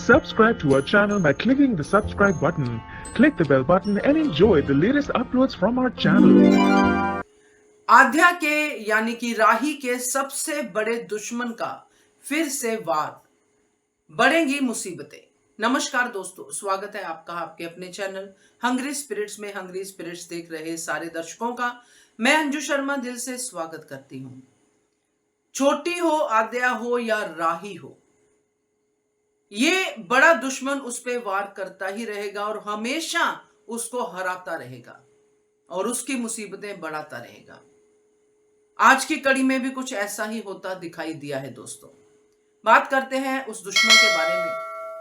Subscribe to our channel by clicking the subscribe button. Click the bell button and enjoy the latest uploads from our channel. आध्या के यानी कि राही के सबसे बड़े दुश्मन का फिर से वार, बढ़ेंगी मुसीबतें। नमस्कार दोस्तों, स्वागत है आपका आपके अपने चैनल हंग्री स्पिरिट्स में। हंग्री स्पिरिट्स देख रहे सारे दर्शकों का मैं अंजू शर्मा दिल से स्वागत करती हूं। छोटी हो, आध्या हो या राही हो, ये बड़ा दुश्मन उस पे वार करता ही रहेगा और हमेशा उसको हराता रहेगा और उसकी मुसीबतें बढ़ाता रहेगा। आज की कड़ी में भी कुछ ऐसा ही होता दिखाई दिया है। दोस्तों, बात करते हैं उस दुश्मन के बारे में।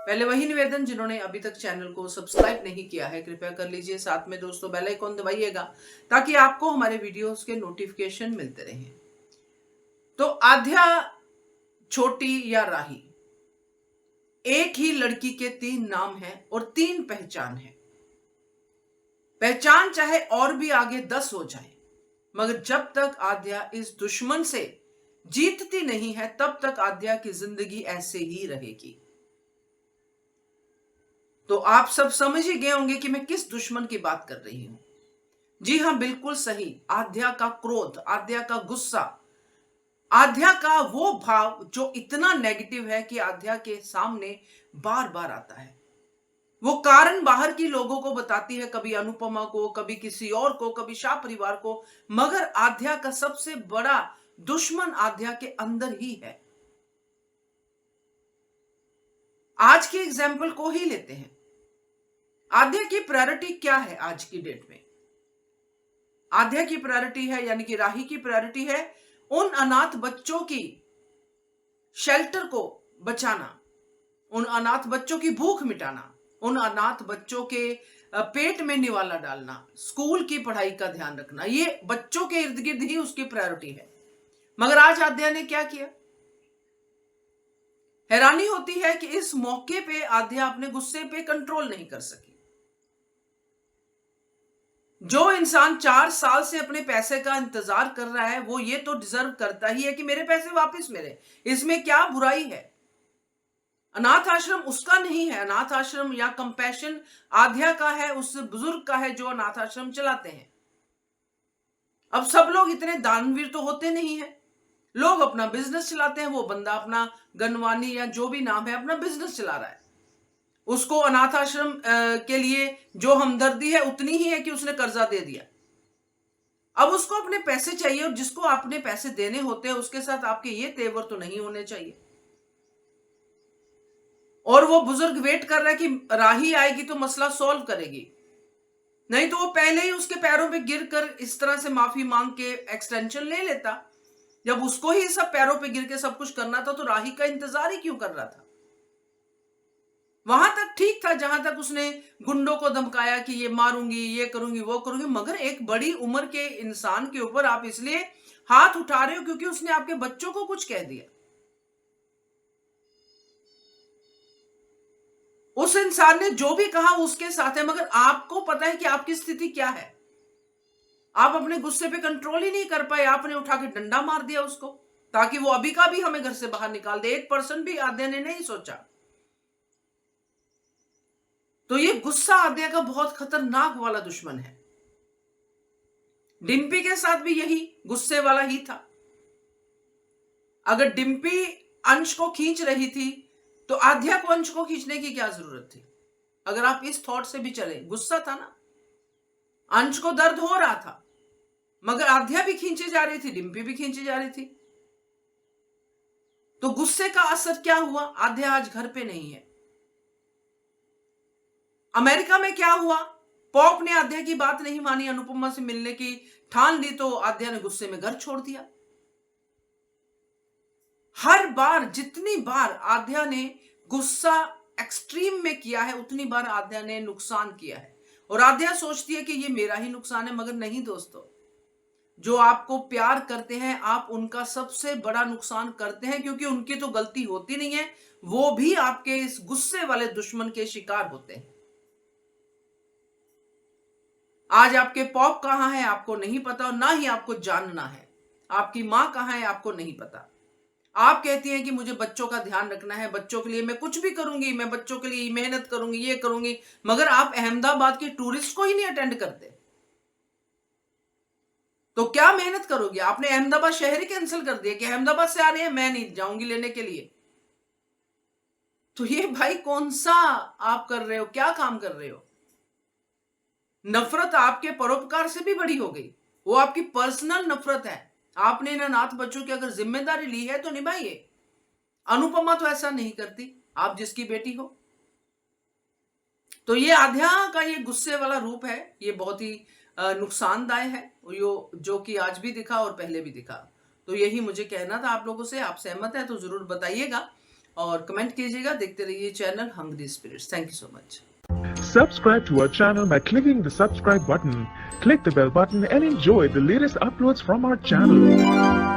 पहले वही निवेदन, जिन्होंने अभी तक चैनल को सब्सक्राइब नहीं किया है कृपया कर लीजिए। साथ में दोस्तों बेल आइकन दबाइएगा ताकि आपको हमारे वीडियोस के नोटिफिकेशन मिलते रहें। तो आध्या, छोटी या राही, एक ही लड़की के 3 नाम हैं और 3 पहचान है। पहचान चाहे और भी आगे 10 हो जाए, मगर जब तक आध्या इस दुश्मन से जीतती नहीं है तब तक आध्या की जिंदगी ऐसे ही रहेगी। तो आप सब समझ ही गए होंगे कि मैं किस दुश्मन की बात कर रही हूं। जी हां, बिल्कुल सही, आध्या का क्रोध, आध्या का गुस्सा, आध्या का वो भाव जो इतना नेगेटिव है कि आध्या के सामने बार बार आता है। वो कारण बाहर की लोगों को बताती है, कभी अनुपमा को, कभी किसी और को, कभी शाह परिवार को, मगर आध्या का सबसे बड़ा दुश्मन आध्या के अंदर ही है। आज की एग्जाम्पल को ही लेते हैं। आध्या की प्रायोरिटी क्या है आज की डेट में? आध्या की प्रायोरिटी है, यानी कि राही की प्रायोरिटी है, उन अनाथ बच्चों की शेल्टर को बचाना, उन अनाथ बच्चों की भूख मिटाना, उन अनाथ बच्चों के पेट में निवाला डालना, स्कूल की पढ़ाई का ध्यान रखना। ये बच्चों के इर्द गिर्द ही उसकी प्रायोरिटी है। मगर आज आध्या ने क्या किया? हैरानी होती है कि इस मौके पे आध्या अपने गुस्से पे कंट्रोल नहीं कर सकी। जो इंसान 4 साल से अपने पैसे का इंतजार कर रहा है वो ये तो डिजर्व करता ही है कि मेरे पैसे वापस मिले। इसमें क्या बुराई है? अनाथ आश्रम उसका नहीं है, अनाथ आश्रम या कंपैशन आध्या का है, उस बुजुर्ग का है जो अनाथ आश्रम चलाते हैं। अब सब लोग इतने दानवीर तो होते नहीं है। लोग अपना बिजनेस चलाते हैं। वो बंदा अपना गनवानी या जो भी नाम है अपना बिजनेस चला रहा है। उसको अनाथ आश्रम के लिए जो हमदर्दी है उतनी ही है कि उसने कर्जा दे दिया। अब उसको अपने पैसे चाहिए और जिसको आपने पैसे देने होते हैं उसके साथ आपके ये तेवर तो नहीं होने चाहिए। और वो बुजुर्ग वेट कर रहा है कि राही आएगी तो मसला सॉल्व करेगी, नहीं तो वो पहले ही उसके पैरों पे गिरकर इस तरह से माफी मांग के एक्सटेंशन ले लेता। जब उसको ही सब पैरों पे गिर के सब कुछ करना था तो राही का इंतजार ही क्यों कर रहा था? वहां तक ठीक था जहां तक उसने गुंडों को धमकाया कि ये मारूंगी, ये करूंगी, वो करूंगी। मगर एक बड़ी उम्र के इंसान के ऊपर आप इसलिए हाथ उठा रहे हो क्योंकि उसने आपके बच्चों को कुछ कह दिया। उस इंसान ने जो भी कहा उसके साथ है, मगर आपको पता है कि आपकी स्थिति क्या है। आप अपने गुस्से पे कंट्रोल ही नहीं कर पाए। आपने उठा के डंडा मार दिया उसको ताकि वो अभी का भी हमें घर से बाहर निकाल दे। 1% भी आध्या ने नहीं सोचा। तो ये गुस्सा आध्या का बहुत खतरनाक वाला दुश्मन है। डिम्पी के साथ भी यही गुस्से वाला ही था। अगर डिम्पी अंश को खींच रही थी तो आध्या को अंश को खींचने की क्या जरूरत थी? अगर आप इस थॉट से भी चले, गुस्सा था ना, अंश को दर्द हो रहा था, मगर आध्या भी खींची जा रही थी, डिम्पी भी खींची जा रही थी। तो गुस्से का असर क्या हुआ? आध्या आज घर पे नहीं है। अमेरिका में क्या हुआ? पॉप ने आध्या की बात नहीं मानी, अनुपमा से मिलने की ठान ली तो आध्या ने गुस्से में घर छोड़ दिया। हर बार जितनी बार आध्या ने गुस्सा एक्सट्रीम में किया है उतनी बार आध्या ने नुकसान किया है। और आध्या सोचती है कि ये मेरा ही नुकसान है, मगर नहीं दोस्तों। जो आपको प्यार करते हैं आप उनका सबसे बड़ा नुकसान करते हैं, क्योंकि उनकी तो गलती होती नहीं है, वो भी आपके इस गुस्से वाले दुश्मन के शिकार होते हैं। आज आपके पॉप कहां है आपको नहीं पता और ना ही आपको जानना है। आपकी मां कहां है आपको नहीं पता। आप कहती हैं कि मुझे बच्चों का ध्यान रखना है, बच्चों के लिए मैं कुछ भी करूंगी, मैं बच्चों के लिए मेहनत करूंगी, ये करूंगी, मगर आप अहमदाबाद के टूरिस्ट को ही नहीं अटेंड करते। तो क्या मेहनत करोगे? आपने अहमदाबाद शहर ही कैंसिल कर दिया कि अहमदाबाद से आ रहे हैं, मैं नहीं जाऊंगी लेने के लिए। तो ये भाई कौन सा आप कर रहे हो? क्या काम कर रहे हो? नफरत आपके परोपकार से भी बड़ी हो गई। वो आपकी पर्सनल नफरत है। आपने इन अनाथ बच्चों की अगर जिम्मेदारी ली है तो निभाइए। अनुपमा तो ऐसा नहीं करती, आप जिसकी बेटी हो। तो ये आध्या का ये गुस्से वाला रूप है, ये बहुत ही नुकसानदायक है, जो कि आज भी दिखा और पहले भी दिखा। तो यही मुझे कहना था आप लोगों से। आप सहमत है तो जरूर बताइएगा और कमेंट कीजिएगा। देखते रहिए channel Hungry Spirits. Thank you so much. Subscribe to our channel by clicking the subscribe button. Click the bell button and enjoy the latest uploads from our channel.